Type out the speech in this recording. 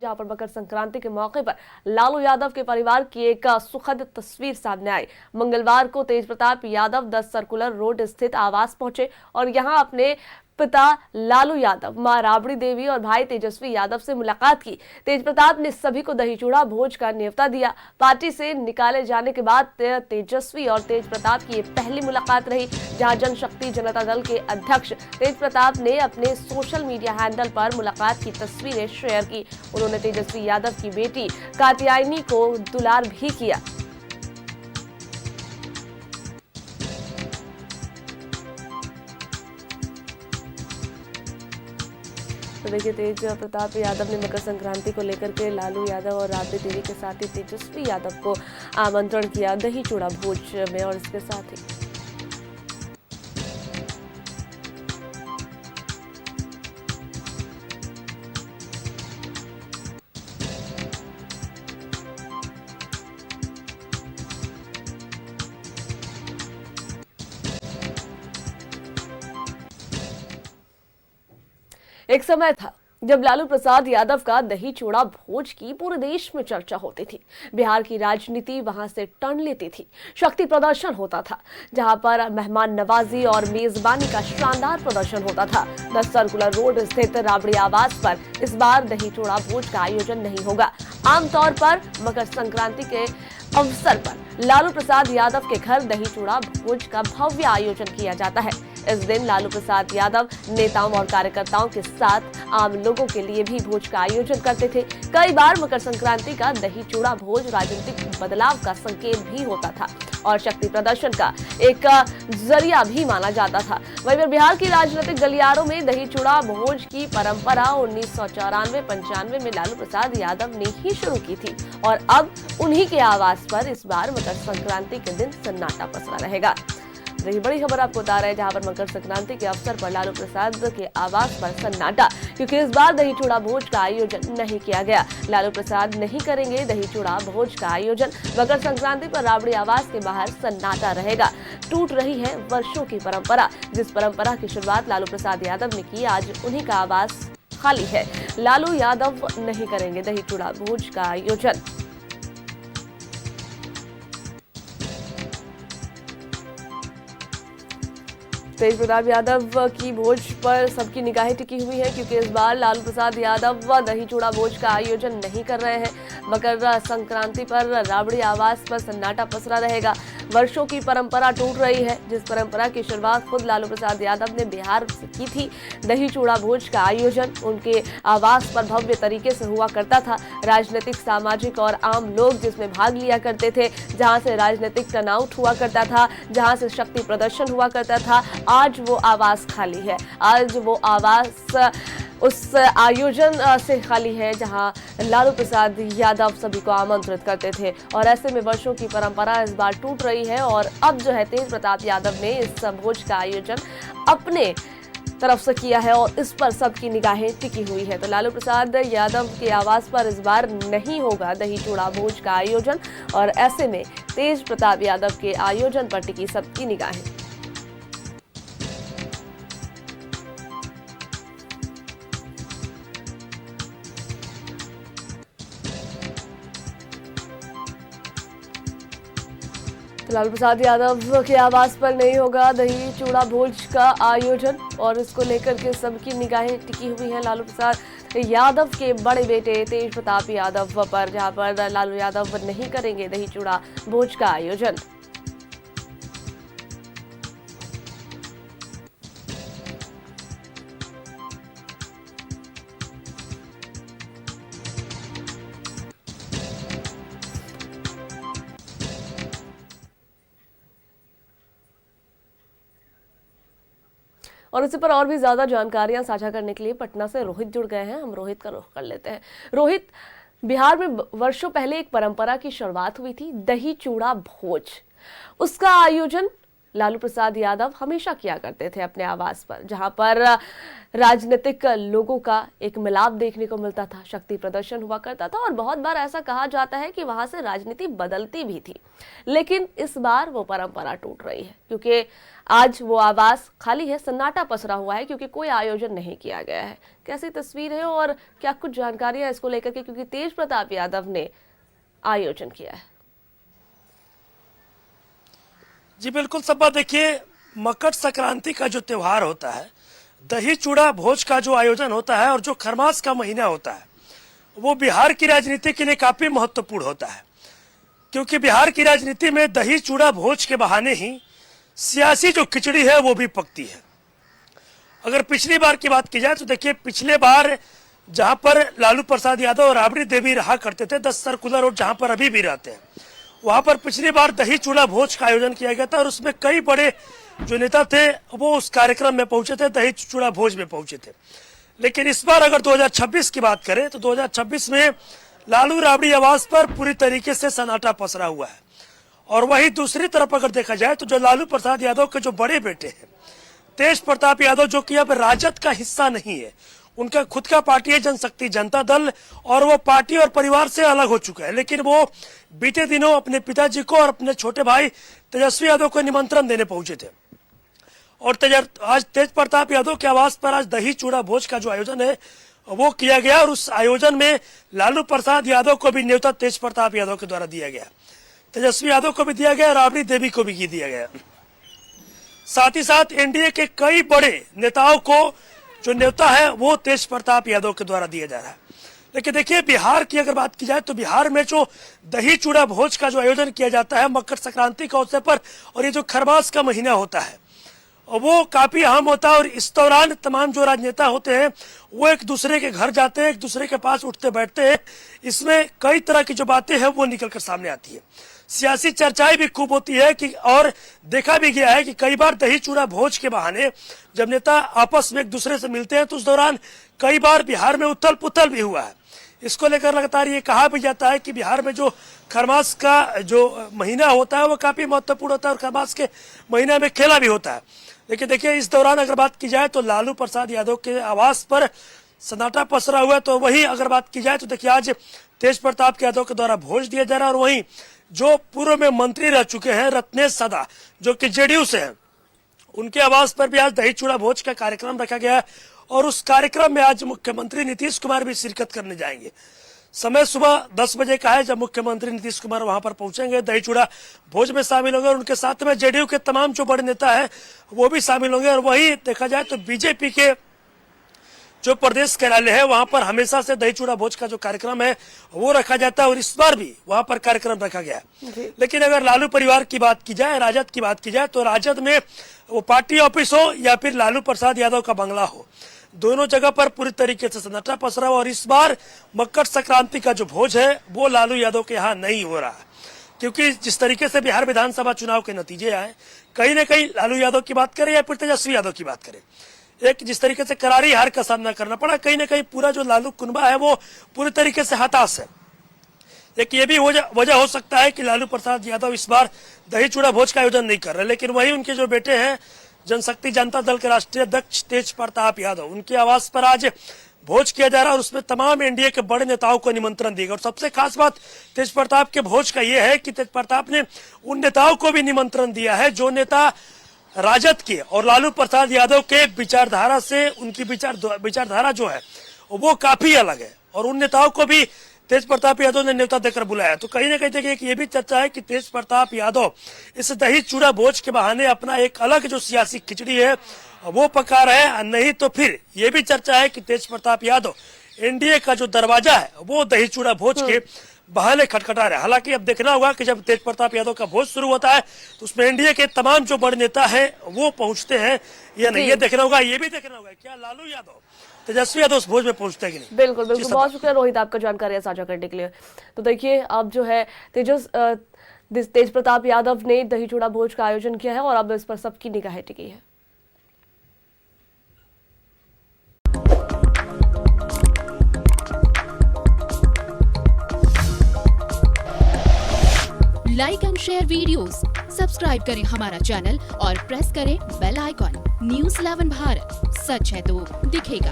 जहां पर मकर संक्रांति के मौके पर लालू यादव के परिवार की एक सुखद तस्वीर सामने आई। मंगलवार को तेज प्रताप यादव 10 सर्कुलर रोड स्थित आवास पहुंचे और यहां अपने पिता लालू यादव, मां राबड़ी देवी और भाई तेजस्वी यादव से मुलाकात की। तेज प्रताप ने सभी को दही चूड़ा भोज का न्योता दिया। पार्टी से निकाले जाने के बाद तेजस्वी और तेज प्रताप की ये पहली मुलाकात रही, जहां जनशक्ति जनता दल के अध्यक्ष तेज प्रताप ने अपने सोशल मीडिया हैंडल पर मुलाकात की तस्वीरें शेयर की। उन्होंने तेजस्वी यादव की बेटी कात्यायनी को दुलार भी किया। तो देखिए, तेज प्रताप यादव ने मकर संक्रांति को लेकर के लालू यादव और राबड़ी देवी के साथ ही तेजस्वी यादव को आमंत्रण किया दही चूड़ा भोज में। और इसके साथ ही एक समय था जब लालू प्रसाद यादव का दही चूड़ा भोज की पूरे देश में चर्चा होती थी। बिहार की राजनीति वहां से टर्न लेती थी। शक्ति प्रदर्शन होता था, जहां पर मेहमान नवाजी और मेजबानी का शानदार प्रदर्शन होता था। 10 सर्कुलर रोड स्थित राबड़ी आवास पर इस बार दही चूड़ा भोज का आयोजन नहीं होगा। आमतौर पर मकर संक्रांति के अवसर पर लालू प्रसाद यादव के घर दही चूड़ा भोज का भव्य आयोजन किया जाता है। इस दिन लालू प्रसाद यादव नेताओं और कार्यकर्ताओं के साथ आम लोगों के लिए भी भोज का आयोजन करते थे। कई बार मकर संक्रांति का दही चूड़ा भोज राजनीतिक बदलाव का संकेत भी होता था और शक्ति प्रदर्शन का एक जरिया भी माना जाता था। वहीं बिहार की राजनीतिक गलियारों में दही चूड़ा भोज की परंपरा 1994-95 में लालू प्रसाद यादव ने ही शुरू की थी और अब उन्हीं के आवास पर इस बार मकर संक्रांति के दिन सन्नाटा पसरा रहेगा। यही बड़ी खबर आपको बता रहे हैं, जहां पर मकर संक्रांति के अवसर पर लालू प्रसाद के आवास पर सन्नाटा, क्योंकि इस बार दही चूड़ा भोज का आयोजन नहीं किया गया। लालू प्रसाद नहीं करेंगे दही चूड़ा भोज का आयोजन। मकर संक्रांति पर राबड़ी आवास के बाहर सन्नाटा रहेगा। टूट रही है वर्षों की परंपरा। जिस परंपरा की शुरुआत लालू प्रसाद यादव ने की, आज उन्हीं का आवास खाली है। लालू यादव नहीं करेंगे दही चूड़ा भोज का आयोजन। तेज प्रताप यादव की भोज पर सबकी निगाहें टिकी हुई है, क्योंकि इस बार लालू प्रसाद यादव दही चूड़ा भोज का आयोजन नहीं कर रहे हैं। मकर संक्रांति पर राबड़ी आवास पर सन्नाटा पसरा रहेगा। वर्षों की परंपरा टूट रही है, जिस परंपरा की शुरुआत खुद लालू प्रसाद यादव ने बिहार से की थी। दही चूड़ा भोज का आयोजन उनके आवास पर भव्य तरीके से हुआ करता था। राजनीतिक, सामाजिक और आम लोग जिसमें भाग लिया करते थे, जहां से राजनीतिक टर्नआउट हुआ करता था, जहां से शक्ति प्रदर्शन हुआ करता था। आज वो आवास खाली है। आज वो आवास उस आयोजन से खाली है जहां लालू प्रसाद यादव सभी को आमंत्रित करते थे। और ऐसे में वर्षों की परंपरा इस बार टूट रही है और अब जो है तेज प्रताप यादव ने इस भोज का आयोजन अपने तरफ से किया है और इस पर सबकी निगाहें टिकी हुई है। तो लालू प्रसाद यादव के आवास पर इस बार नहीं होगा दही चूड़ा भोज का आयोजन और ऐसे में तेज प्रताप यादव के आयोजन पर टिकी सबकी निगाहें। लालू प्रसाद यादव के आवास पर नहीं होगा दही चूड़ा भोज का आयोजन और इसको लेकर के सबकी निगाहें टिकी हुई हैं लालू प्रसाद यादव के बड़े बेटे तेज प्रताप यादव पर, जहां पर लालू यादव नहीं करेंगे दही चूड़ा भोज का आयोजन। और इसी पर और भी ज्यादा जानकारियां साझा करने के लिए पटना से रोहित जुड़ गए हैं। हम रोहित का रुख कर लेते हैं। रोहित, बिहार में वर्षों पहले एक परंपरा की शुरुआत हुई थी, दही चूड़ा भोज। उसका आयोजन लालू प्रसाद यादव हमेशा किया करते थे अपने आवास पर, जहां पर राजनीतिक लोगों का एक मिलाप देखने को मिलता था, शक्ति प्रदर्शन हुआ करता था और बहुत बार ऐसा कहा जाता है कि वहां से राजनीति बदलती भी थी। लेकिन इस बार वो परंपरा टूट रही है, क्योंकि आज वो आवास खाली है, सन्नाटा पसरा हुआ है, क्योंकि कोई आयोजन नहीं किया गया है। कैसी तस्वीर है और क्या कुछ जानकारियां इसको लेकर के, क्योंकि तेज प्रताप यादव ने आयोजन किया है। जी बिल्कुल सब्बा, देखिए मकर संक्रांति का जो त्योहार होता है, दही चूड़ा भोज का जो आयोजन होता है और जो खरमास का महीना होता है, वो बिहार की राजनीति के लिए काफी महत्वपूर्ण होता है, क्योंकि बिहार की राजनीति में दही चूड़ा भोज के बहाने ही सियासी जो खिचड़ी है वो भी पकती है। अगर पिछली बार की बात की जाए तो देखिए, पिछले बार जहां पर लालू प्रसाद यादव और राबड़ी देवी रहा करते थे, 10 सर्कुलर रोड जहां पर अभी भी रहते हैं, वहां पर पिछली बार दही चूड़ा भोज का आयोजन किया गया था और उसमें कई बड़े जो नेता थे वो उस कार्यक्रम में पहुंचे थे, दही चूड़ा भोज में पहुंचे थे। लेकिन इस बार अगर 2026 की बात करें तो 2026 में लालू राबड़ी आवास पर पूरी तरीके से सन्नाटा पसरा हुआ है। और वहीं दूसरी तरफ अगर देखा जाए तो जो लालू प्रसाद यादव के जो बड़े बेटे हैं तेज प्रताप यादव, जो कि अब राजद का हिस्सा नहीं है, उनका खुद का पार्टी है जनशक्ति जनता दल, और वो पार्टी और परिवार से अलग हो चुका है, लेकिन वो बीते दिनों अपने पिताजी को और अपने छोटे भाई तेजस्वी यादव को निमंत्रण देने पहुंचे थे। और आज तेज प्रताप यादव के आवास पर आज दही चूड़ा भोज का जो आयोजन है वो किया गया और उस आयोजन में लालू प्रसाद यादव को भी न्योता तेज प्रताप यादव के द्वारा दिया गया, तेजस्वी यादव को भी दिया गया, राबड़ी देवी को भी दिया गया। साथ ही साथ एनडीए के कई बड़े नेताओं को जो न्योता है वो तेज प्रताप यादव के द्वारा दिया जा रहा है। लेकिन देखिए, बिहार की अगर बात की जाए तो बिहार में जो दही चूड़ा भोज का जो आयोजन किया जाता है मकर संक्रांति के अवसर पर, और ये जो खरमास का महीना होता है वो काफी अहम होता है। और इस दौरान तमाम जो राजनेता होते हैं वो एक दूसरे के घर जाते हैं, एक दूसरे के पास उठते बैठते हैं। इसमें कई तरह की जो बातें हैं वो निकलकर सामने आती है, सियासी चर्चाएं भी खूब होती है कि, और देखा भी गया है कि कई बार दही चूड़ा भोज के बहाने जब नेता आपस में एक दूसरे से मिलते हैं तो उस दौरान कई बार बिहार में उथल पुथल भी हुआ है। इसको लेकर लगातार ये कहा भी जाता है कि बिहार में जो खरमास का जो महीना होता है वो काफी महत्वपूर्ण होता है और खरमास के महीने में खेला भी होता है। लेकिन देखिए, इस दौरान अगर बात की जाए तो लालू प्रसाद यादव के आवास पर सन्नाटा पसरा हुआ है। तो वही अगर बात की जाए तो देखिए, आज तेज प्रताप यादव के द्वारा भोज दिया जा रहा है और वहीं जो पूर्व में मंत्री रह चुके हैं रत्नेश सदा, जो कि जेडीयू से हैं, उनके आवास पर भी आज दही चूड़ा भोज का कार्यक्रम रखा गया है और उस कार्यक्रम में आज मुख्यमंत्री नीतीश कुमार भी शिरकत करने जाएंगे। समय सुबह 10 बजे का है जब मुख्यमंत्री नीतीश कुमार वहां पर पहुंचेंगे, दही चूड़ा भोज में शामिल होंगे और उनके साथ में जेडीयू के तमाम जो बड़े नेता हैं वो भी शामिल होंगे। और वही देखा जाए तो बीजेपी के जो प्रदेश कार्यालय है वहां पर हमेशा से दही चूड़ा भोज का जो कार्यक्रम है वो रखा जाता है और इस बार भी वहां पर कार्यक्रम रखा गया है। लेकिन अगर लालू परिवार की बात की जाए, राजद की बात की जाए, तो राजद में वो पार्टी ऑफिस हो या फिर लालू प्रसाद यादव का बंगला हो, दोनों जगह पर पूरी तरीके से सन्नाटा पसरा हुआ। और इस बार मकर संक्रांति का जो भोज है वो लालू यादव के यहाँ नहीं हो रहा है, क्योंकि जिस तरीके से बिहार विधानसभा चुनाव के नतीजे आए, कहीं न कहीं लालू यादव की बात करें या फिर तेजस्वी यादव की बात करें, एक जिस तरीके से करारी हार का सामना करना पड़ा, कहीं न कहीं पूरा जो लालू कुनबा है वो पूरी तरीके से हताश है। एक ये भी वजह हो सकता है कि लालू प्रसाद यादव इस बार दही चूड़ा भोज का आयोजन नहीं कर रहे। लेकिन वही उनके जो बेटे हैं जनशक्ति जनता दल के राष्ट्रीय अध्यक्ष तेज प्रताप यादव, उनके आवास पर आज भोज किया जा रहा है और उसमें तमाम एनडीए के बड़े नेताओं को निमंत्रण दिया गया। और सबसे खास बात तेज प्रताप के भोज का यह है कि तेज प्रताप ने उन नेताओं को भी निमंत्रण दिया है जो नेता राजद के और लालू प्रसाद यादव के विचारधारा से, उनकी विचारधारा जो है वो काफी अलग है, और उन नेताओं को भी तेज प्रताप यादव ने न्योता देकर बुलाया। तो कहीं ना कहीं देखिए कि ये भी चर्चा है कि तेज प्रताप यादव इस दही चूड़ा भोज के बहाने अपना एक अलग जो सियासी खिचड़ी है वो पका रहे हैं, नहीं तो फिर ये भी चर्चा है कि तेज प्रताप यादव एनडीए का जो दरवाजा है वो दही चूड़ा भोज के बहाने खटखटा रहे। हालांकि अब देखना होगा कि जब तेज प्रताप यादव का भोज शुरू होता है तो उसमें एनडीए के तमाम जो बड़े नेता हैं वो पहुंचते हैं या नहीं, ये देखना होगा। ये भी देखना होगा क्या लालू यादव तेजस्वी यादव उस भोज में पहुंचते हैं कि नहीं। बिल्कुल बिल्कुल, बहुत शुक्रिया रोहित आपका जानकारी साझा करने के लिए। तो देखिए, अब जो है तेज प्रताप यादव ने दही चूड़ा भोज का आयोजन किया है और अब इस पर सबकी निगाहें टिकी है। Like and share videos, subscribe करें हमारा चैनल और प्रेस करें बेल आइकॉन। न्यूज़ 11 भारत, सच है तो दिखेगा।